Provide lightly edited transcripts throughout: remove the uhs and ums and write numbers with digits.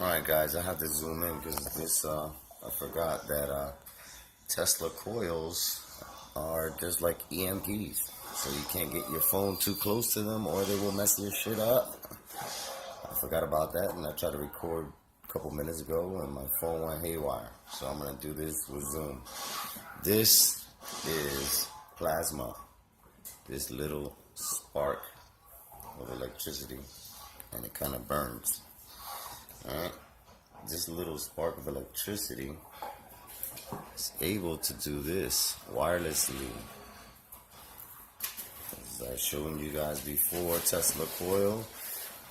Alright guys, I have to zoom in because I forgot that Tesla coils are just like EMPs. So you can't get your phone too close to them or they will mess your shit up. I forgot about that and I tried to record a couple minutes ago and my phone went haywire. So I'm going to do this with Zoom. This is plasma. This little spark of electricity and it kind of burns. Alright, this little spark of electricity is able to do this wirelessly. As I've shown you guys before, Tesla coil.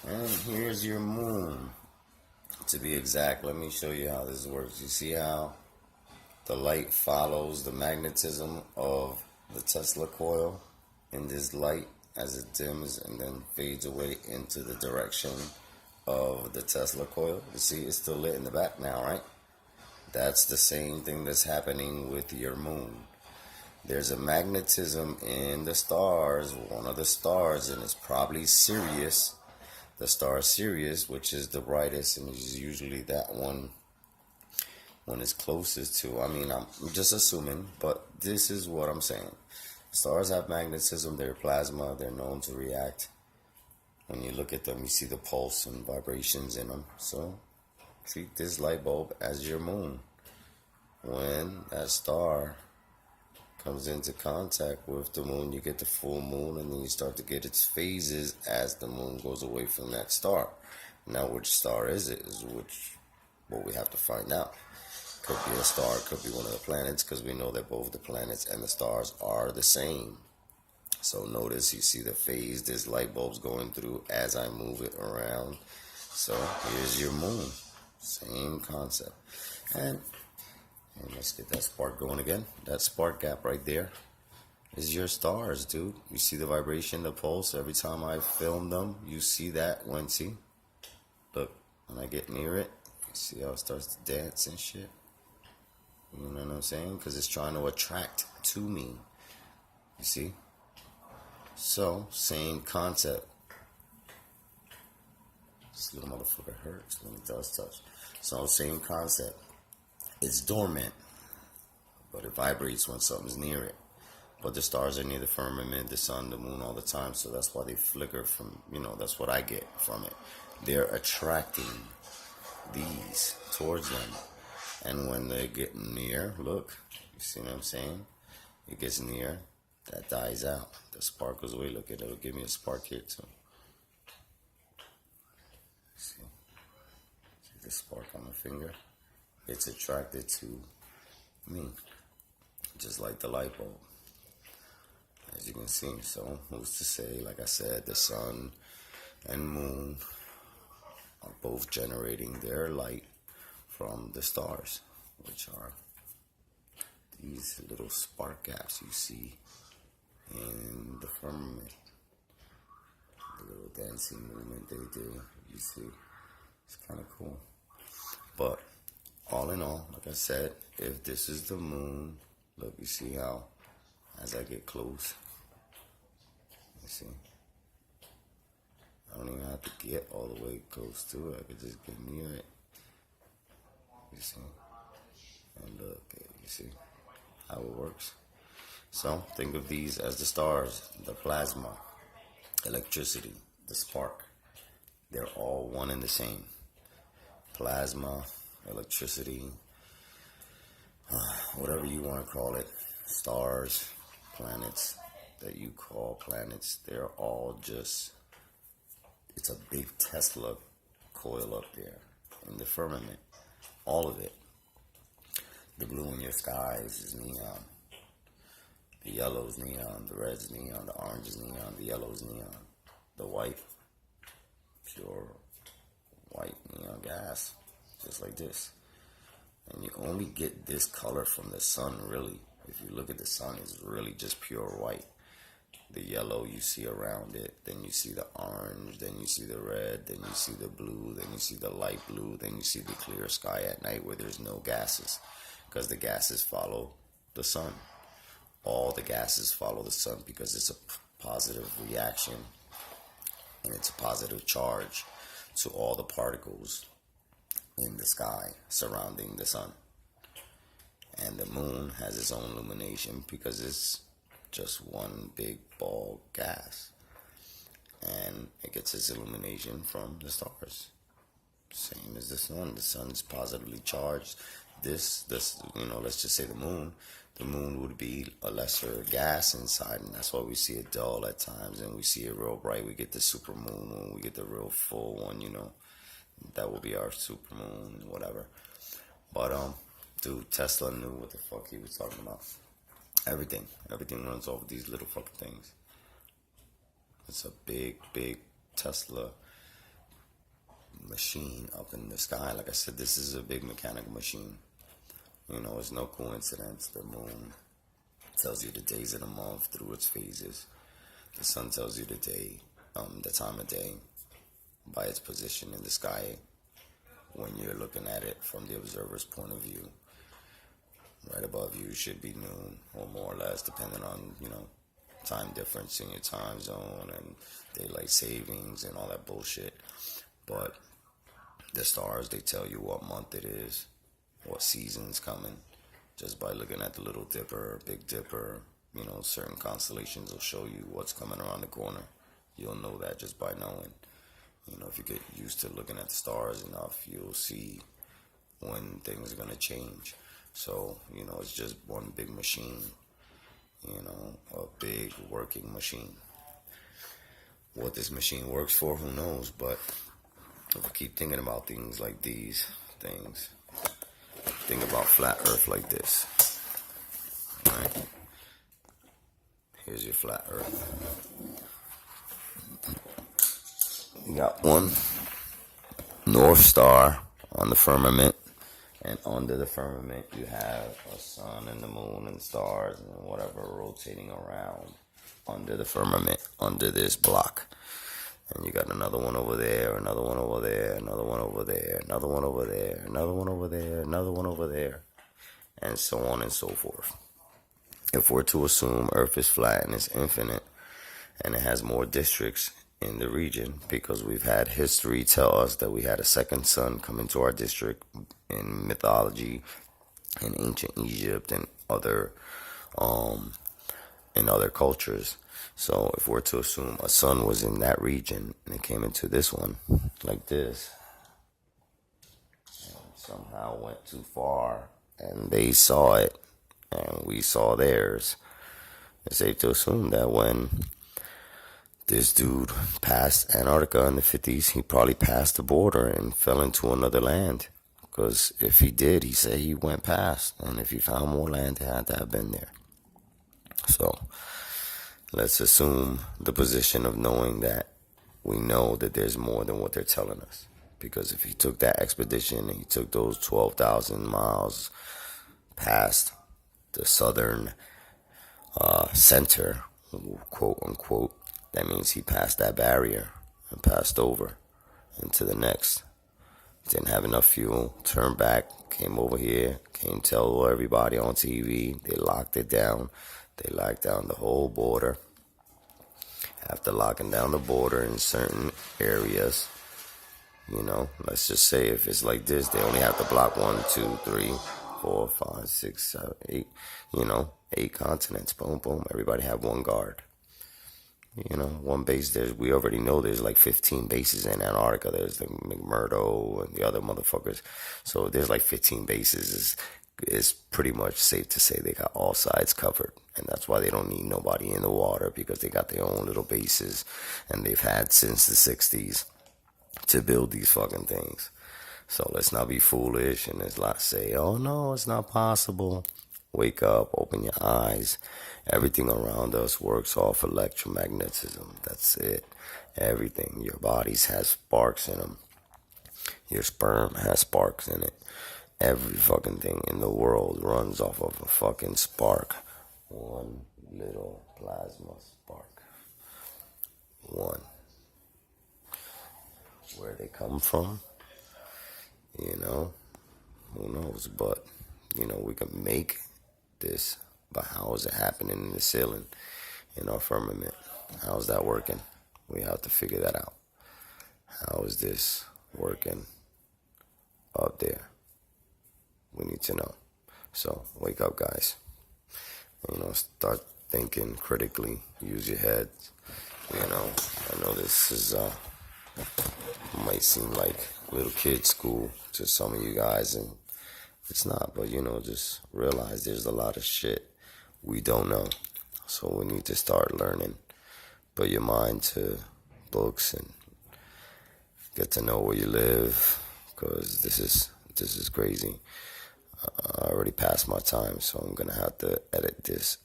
And here's your moon. To be exact, let me show you how this works. You see how the light follows the magnetism of the Tesla coil in this light as it dims and then fades away into the direction of the Tesla coil. You see it's still lit in the back now, right? That's the same thing that's happening with your moon. There's a magnetism in the stars, one of the stars, and it's probably Sirius. The star Sirius, which is the brightest, and is usually that one when it's closest to. I mean, I'm just assuming, but this is what I'm saying. Stars have magnetism, they're plasma, they're known to react. When you look at them, you see the pulse and vibrations in them. So treat this light bulb as your moon. When that star comes into contact with the moon, you get the full moon, and then you start to get its phases as the moon goes away from that star. Now, which star is it? Is what we have to find out. Could be a star, could be one of the planets, because we know that both the planets and the stars are the same. So notice you see the phase this light bulb's going through as I move it around. So here's your moon. Same concept. And let's get that spark going again. That spark gap right there is your stars, dude. You see the vibration, the pulse. Every time I film them, you see that when, see? Look, when I get near it, you see how it starts to dance and shit? You know what I'm saying? Because it's trying to attract to me. You see? So, same concept. This little motherfucker hurts when it does touch. So, same concept. It's dormant, but it vibrates when something's near it. But the stars are near the firmament, the sun, the moon all the time, so that's why they flicker from, that's what I get from it. They're attracting these towards them. And when they get near, look, you see what I'm saying? It gets near, that dies out. The spark goes away. Look at it, it'll give me a spark here too. See the spark on my finger? It's attracted to me, just like the light bulb, as you can see. So who's to say, like I said, the sun and moon are both generating their light from the stars, which are these little spark gaps you see in the firmament. The little dancing movement they do, you see. It's kind of cool. But all in all, like I said, if this is the moon, look, you see how as I get close, you see, I don't even have to get all the way close to it. I could just get near it. You see? And look, you see how it works? So think of these as the stars, the plasma, electricity, the spark. They're all one and the same. Plasma, electricity, whatever you want to call it, stars, planets that you call planets, they're all just, it's a big Tesla coil up there in the firmament. All of it. The blue in your skies is neon. The yellow is neon. The red is neon. The orange is neon. The yellow is neon. The white, pure white neon gas, just like this. And you only get this color from the sun, really. If you look at the sun, it's really just pure white. The yellow you see around it, then you see the orange, then you see the red, then you see the blue, then you see the light blue, then you see the clear sky at night where there's no gases, because the gases follow the sun. All the gases follow the sun because it's a positive reaction and it's a positive charge to all the particles in the sky surrounding the sun. And the moon has its own illumination because it's just one big ball gas. And it gets its illumination from the stars. Same as the sun. The sun's positively charged. This, let's just say the moon. The moon would be a lesser gas inside, and that's why we see it dull at times, and we see it real bright. We get the super moon when we get the real full one, That will be our super moon, whatever. But dude, Tesla knew what the fuck he was talking about. Everything runs off of these little fucking things. It's a big Tesla machine up in the sky. Like I said, this is a big mechanical machine. It's no coincidence. The moon tells you the days of the month through its phases. The sun tells you the day, the time of day, by its position in the sky when you're looking at it from the observer's point of view. Right above you should be noon, or more or less, depending on, time difference in your time zone and daylight savings and all that bullshit. But the stars, they tell you what month it is, what season's coming, just by looking at the Little Dipper, Big Dipper. Certain constellations will show you what's coming around the corner. You'll know that just by knowing. If you get used to looking at the stars enough, you'll see when things are going to change. So, it's just one big machine, a big working machine. What this machine works for, who knows? But if I keep thinking about things like these things, think about flat earth like this. Right? Here's your flat earth. You got one North Star on the firmament, and under the firmament you have a sun and the moon and stars and whatever rotating around under the firmament, under this block. And you got another one over there, another one over there, another one over there, another one over there, another one over there, another one over there, and so on and so forth. If we're to assume Earth is flat and it's infinite, and it has more districts in the region, because we've had history tell us that we had a second sun come into our district in mythology, in ancient Egypt, and other cultures. So if we're to assume a sun was in that region and it came into this one like this, and somehow went too far, and they saw it and we saw theirs, it's safe to assume that when this dude passed Antarctica in the 50s, he probably passed the border and fell into another land. Because if he did, he said he went past. And if he found more land, it had to have been there. So let's assume the position of knowing that we know that there's more than what they're telling us. Because if he took that expedition and he took those 12,000 miles past the southern center, quote unquote, that means he passed that barrier and passed over into the next. Didn't have enough fuel, turned back, came over here, came tell everybody on TV. They locked it down. They locked down the whole border. After locking down the border in certain areas, let's just say if it's like this, they only have to block 1, 2, 3, 4, 5, 6, 7, 8, 8 continents. Boom, boom. Everybody have one guard. One base. We already know there's like 15 bases in Antarctica. There's like McMurdo and the other motherfuckers. So there's like 15 bases. It's pretty much safe to say they got all sides covered. And that's why they don't need nobody in the water, because they got their own little bases. And they've had since the 60s to build these fucking things. So let's not be foolish and let's not say, oh no, it's not possible. Wake up, open your eyes. Everything around us works off electromagnetism. That's it. Everything. Your bodies has sparks in them. Your sperm has sparks in it. Every fucking thing in the world runs off of a fucking spark. One little plasma spark. One. Where they come from, who knows? But, we can make this, but how is it happening in the ceiling, in our firmament? How is that working? We have to figure that out. How is this working up there. We need to know. So wake up, guys. Start thinking critically. Use your head. I know this is might seem like little kid school to some of you guys, and it's not. But just realize there's a lot of shit we don't know. So we need to start learning. Put your mind to books and get to know where you live, because this is crazy. I already passed my time, so I'm gonna have to edit this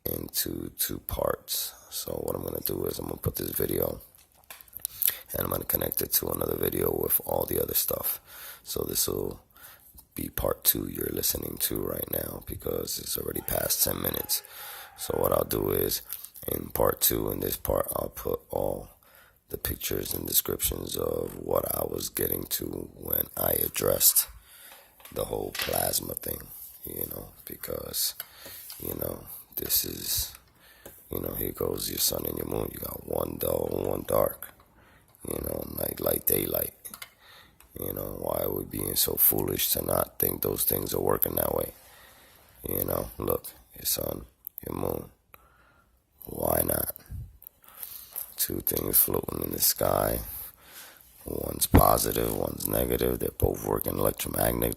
into 2 parts. So what I'm gonna do is I'm gonna put this video and I'm gonna connect it to another video with all the other stuff. So this will be part 2 you're listening to right now, because it's already past 10 minutes. So what I'll do is in part 2, in this part, I'll put all the pictures and descriptions of what I was getting to when I addressed the whole plasma thing, because, this is, here goes your sun and your moon. You got one dull and one dark, night, light, daylight. Why are we being so foolish to not think those things are working that way? Look, your sun, your moon. Why not? 2 things floating in the sky. One's positive, one's negative. They're both working with electromagnets.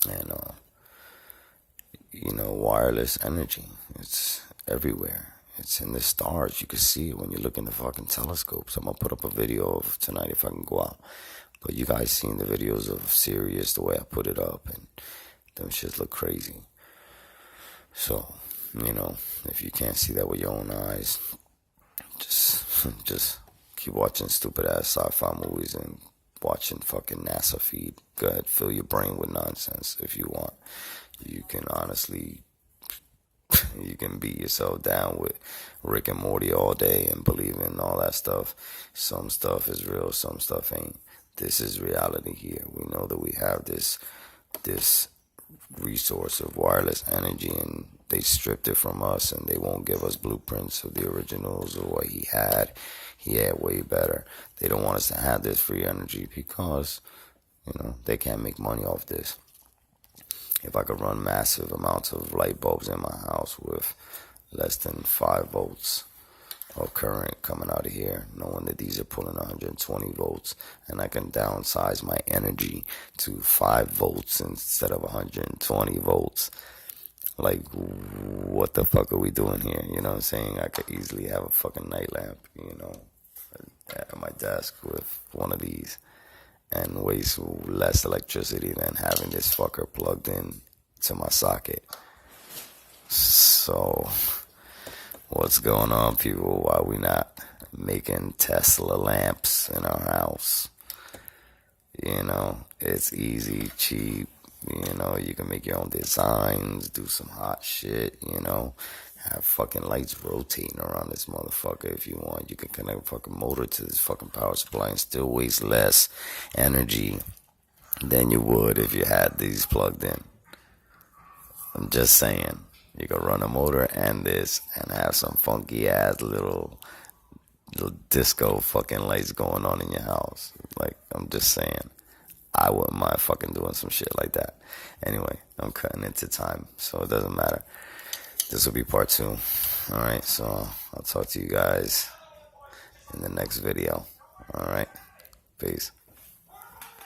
And, wireless energy. It's everywhere. It's in the stars. You can see it when you look in the fucking telescopes. I'm going to put up a video of tonight if I can go out. But you guys seen the videos of Sirius, the way I put it up, and them shits look crazy. So, if you can't see that with your own eyes, just keep watching stupid ass sci-fi movies and watching fucking NASA feed. Go ahead, fill your brain with nonsense if you want. You can honestly, you can beat yourself down with Rick and Morty all day and believe in all that stuff. Some stuff is real, some stuff ain't. This is reality here. We know that we have this resource of wireless energy, and they stripped it from us, and they won't give us blueprints of the originals or what he had. He had way better. They don't want us to have this free energy because, they can't make money off this. If I could run massive amounts of light bulbs in my house with less than 5 volts of current coming out of here, knowing that these are pulling 120 volts, and I can downsize my energy to 5 volts instead of 120 volts. Like, what the fuck are we doing here? You know what I'm saying? I could easily have a fucking night lamp, at my desk with one of these, and waste less electricity than having this fucker plugged in to my socket. So, what's going on, people? Why we not making Tesla lamps in our house? It's easy, cheap. You can make your own designs, do some hot shit, have fucking lights rotating around this motherfucker if you want. You can connect a fucking motor to this fucking power supply and still waste less energy than you would if you had these plugged in. I'm just saying. You can run a motor and this and have some funky ass little disco fucking lights going on in your house. Like, I'm just saying. I wouldn't mind fucking doing some shit like that. Anyway, I'm cutting into time, so it doesn't matter. This will be part 2. Alright, so I'll talk to you guys in the next video. Alright.